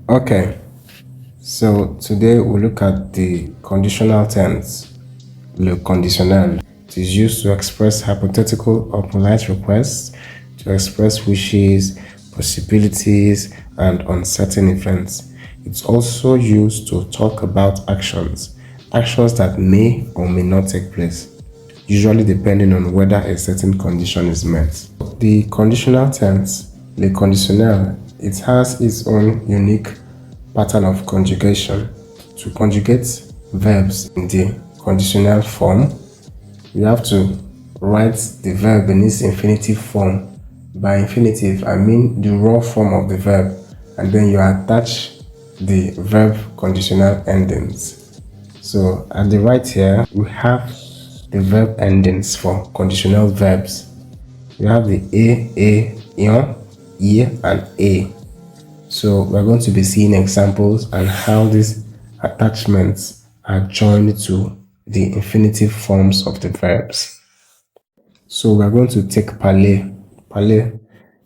Okay, so today we'll look at the conditional tense, le conditionnel. It is used to express hypothetical or polite requests, to express wishes, possibilities, and uncertain events. It's also used to talk about actions that may or may not take place, usually depending on whether a certain condition is met. The conditional tense, le conditionnel, it has its own unique pattern of conjugation. To conjugate verbs in the conditional form, you have to write the verb in its infinitive form. By infinitive, I mean the raw form of the verb, and then you attach the verb conditional endings. So at the right here, we have the verb endings for conditional verbs. We have the ion, and a. So we're going to be seeing examples and how these attachments are joined to the infinitive forms of the verbs. So we're going to take parler,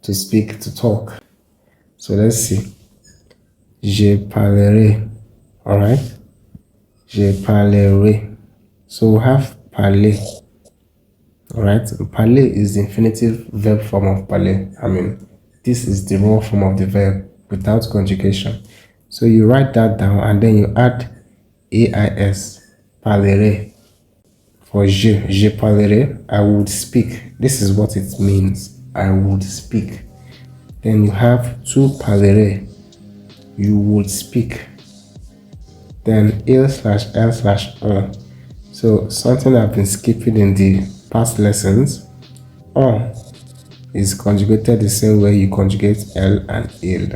to speak, to talk. So let's see. Je parlerai, alright? Je parlerai. So we have parler, alright? Parler is the infinitive verb form of parler. I mean, this is the raw form of the verb without conjugation. So you write that down and then you add AIS, parlerai. For je parlerai, I would speak. This is what it means, I would speak. Then you have tu parlerai, you would speak. Then il/l/on. So something I've been skipping in the past lessons, on is conjugated the same way you conjugate L and il.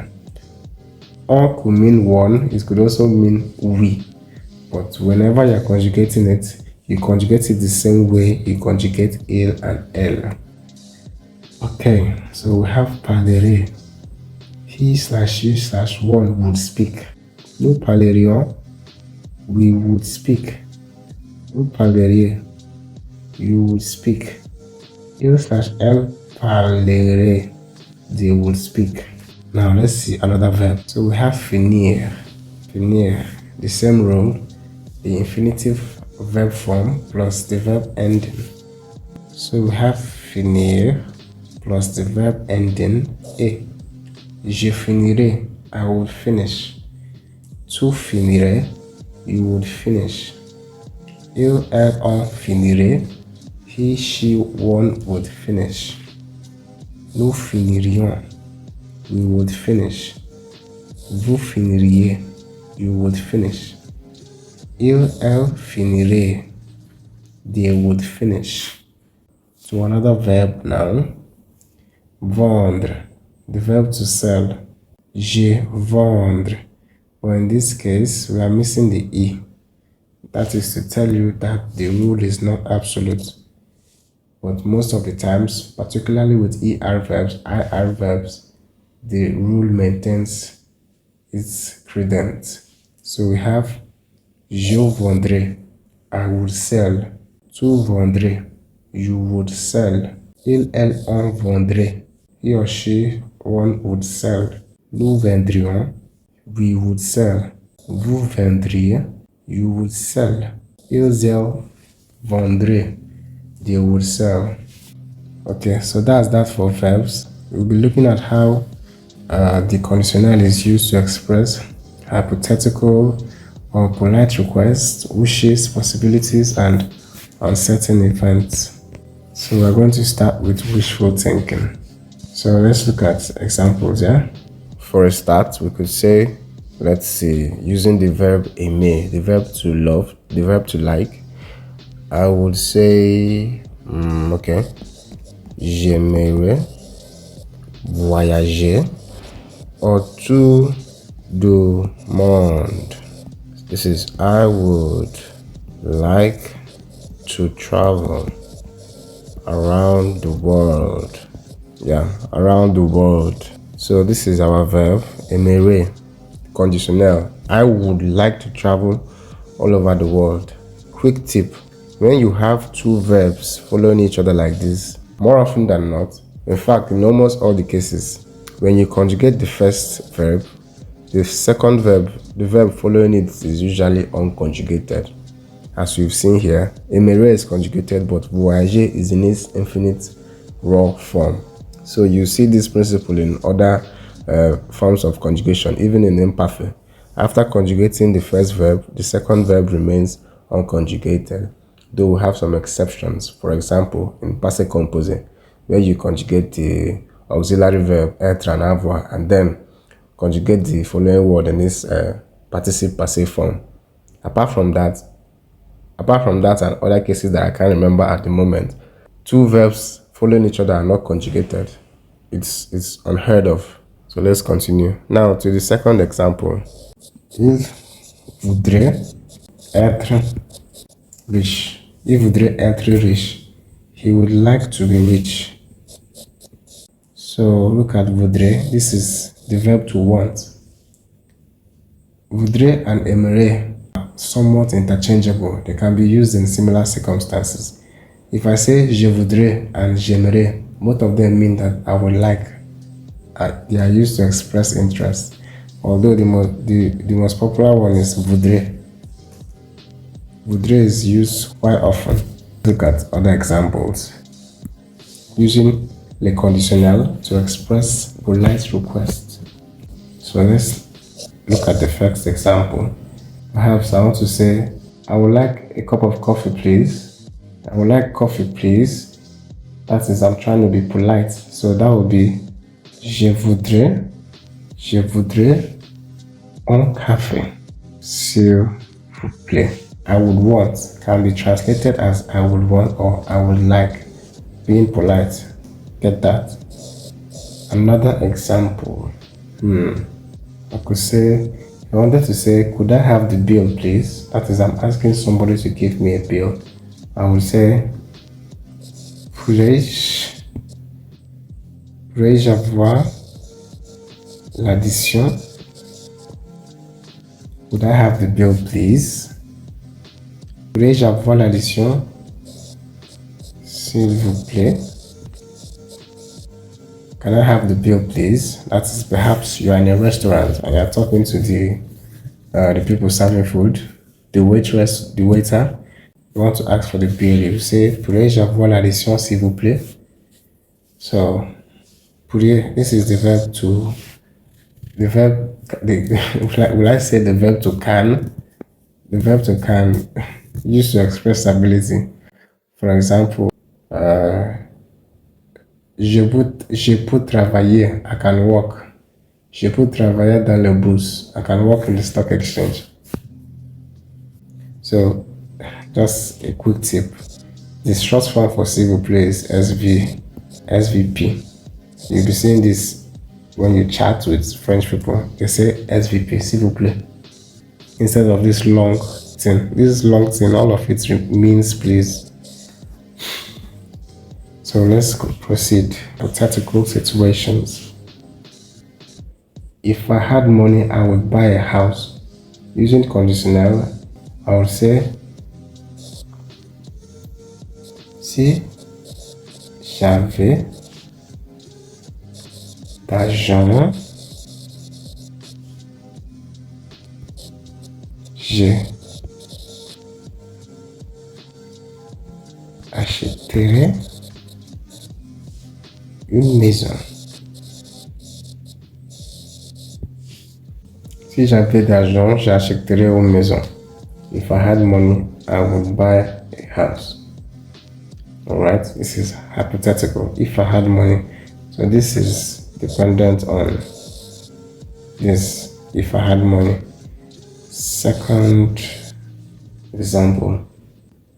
On could mean one, it could also mean we. But whenever you're conjugating it, you conjugate it the same way you conjugate il and L. Okay, so we have parlerai. He/you/one would speak. Nous parlerions, we would speak. Vous parleriez, you would speak. Il/elle parlerait, they would speak. Now let's see another verb. So we have finir. Finir, the same rule, the infinitive verb form plus the verb ending. So we have finir plus the verb ending et. Je finirai, I would finish. Tu finirais, you would finish. On finirait, he, she, one would finish. Nous finirions, we would finish. Vous finiriez, you would finish. Elle finirait, they would finish. So another verb now. Vendre, the verb to sell. Je vendre. But in this case, we are missing the E. That is to tell you that the rule is not absolute. But most of the times, particularly with ER verbs, IR verbs, the rule maintains its credence. So we have je vendrai, I would sell. Tu vendrais, you would sell. On vendrait, he or she, one would sell. Nous vendrions, we would sell. Vous vendriez, you would sell. Elles vendraient, they would sell. Okay, so that's that for verbs. We'll be looking at how the conditional is used to express hypothetical or polite requests, wishes, possibilities, and uncertain events. So we're going to start with wishful thinking. So let's look at examples, yeah? For a start, we could say, let's see, using the verb aimer, the verb to love, the verb to like, I would say, okay, j'aimerais voyager autour du monde. This is, I would like to travel around the world. Yeah, around the world. So this is our verb, aimerait, conditional. I would like to travel all over the world. Quick tip, when you have two verbs following each other like this, more often than not, in fact, in almost all the cases, when you conjugate the first verb, The second verb, the verb following it is usually unconjugated. As we've seen here, aimerait is conjugated, but voyager is in its infinite raw form. So you see this principle in other forms of conjugation, even in imperfect. After conjugating the first verb, the second verb remains unconjugated, though we have some exceptions. For example, in passé composé, where you conjugate the auxiliary verb être and avoir, and then conjugate the following word in its participe passé form. Apart from that and other cases that I can't remember at the moment, two verbs following each other are not conjugated. It's unheard of. So let's continue. Now to the second example. Il voudrait être riche. Il voudrait être riche. He would like to be rich. So look at voudrait. This is the verb to want. Voudrait and aimerait are somewhat interchangeable. They can be used in similar circumstances. If I say je voudrais and j'aimerais, both of them mean that I would like. They are used to express interest. Although the most popular one is voudrait. Voudrait is used quite often. Look at other examples. Using le conditionnel to express polite requests. So let's look at the first example. Perhaps I want to say, I would like a cup of coffee, please. I would like coffee, please. That is, I'm trying to be polite. So that would be, je voudrais un café, s'il vous plaît. I would want can be translated as I would want or I would like. Being polite. Get that? Another example. I could say, I wanted to say, could I have the bill, please? That is, I'm asking somebody to give me a bill. I would say, pourrais-je avoir l'addition? Could I have the bill, please? Pourrais-je avoir l'addition, s'il vous plaît? Can I have the bill, please? That is, perhaps you are in a restaurant and you are talking to the people serving food, the waitress, the waiter. You want to ask for the bill. You say, pourrais-je avoir l'addition, s'il vous plaît? So, this is the verb to. Will I say the verb to can? The verb to can used to express ability. For example, je peux travailler, I can work. Je peux travailler dans le bourse, I can work in the stock exchange. So, just a quick tip. The short form for s'il vous plaît is SVP. You'll be seeing this when you chat with French people. They say SVP, s'il vous plaît. Instead of this long thing. This long thing, all of it means please. So let's proceed. Hypothetical situations. If I had money, I would buy a house. Using conditional, I would say, si j'avais d'argent, je achèterais une maison. Si j'avais d'argent, j'achèterais une maison. If I had money, I would buy a house. Alright, this is hypothetical. If I had money. So this is dependent on this. If I had money. Second example.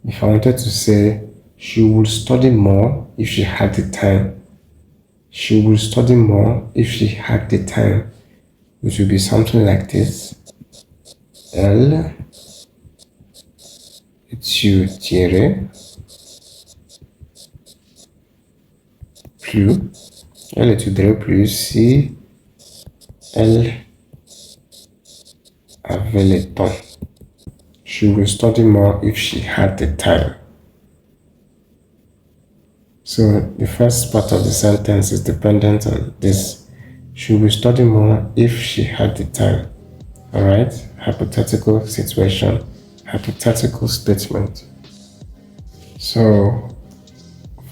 If I wanted to say, she would study more if she had the time. She would study more if she had the time. Which would be something like this. Elle étudierait plus. Elle étudierait plus si elle avait le temps. She would study more if she had the time. So the first part of the sentence is dependent on this. She will study more if she had the time. Alright? Hypothetical situation, hypothetical statement. So,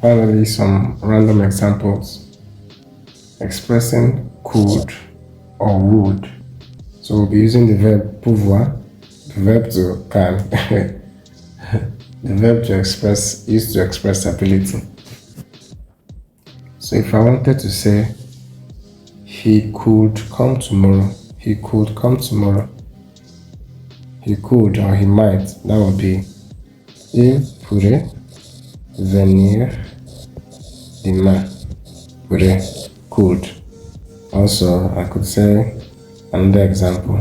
finally, some random examples. Expressing could or would. So we'll be using the verb pouvoir, the verb to can, the verb to express, used to express ability. So if I wanted to say, he could come tomorrow, he could come tomorrow, he could or he might, that would be il pourrait venir demain. Pourrait, could. Also, I could say another example.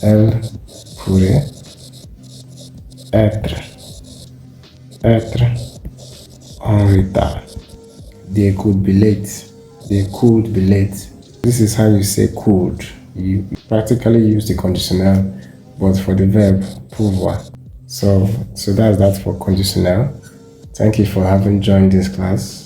Elle pourrait être en retard. They could be late. They could be late. This is how you say could. You practically use the conditional, but for the verb pouvoir. So that's that for conditional. Thank you for having joined this class.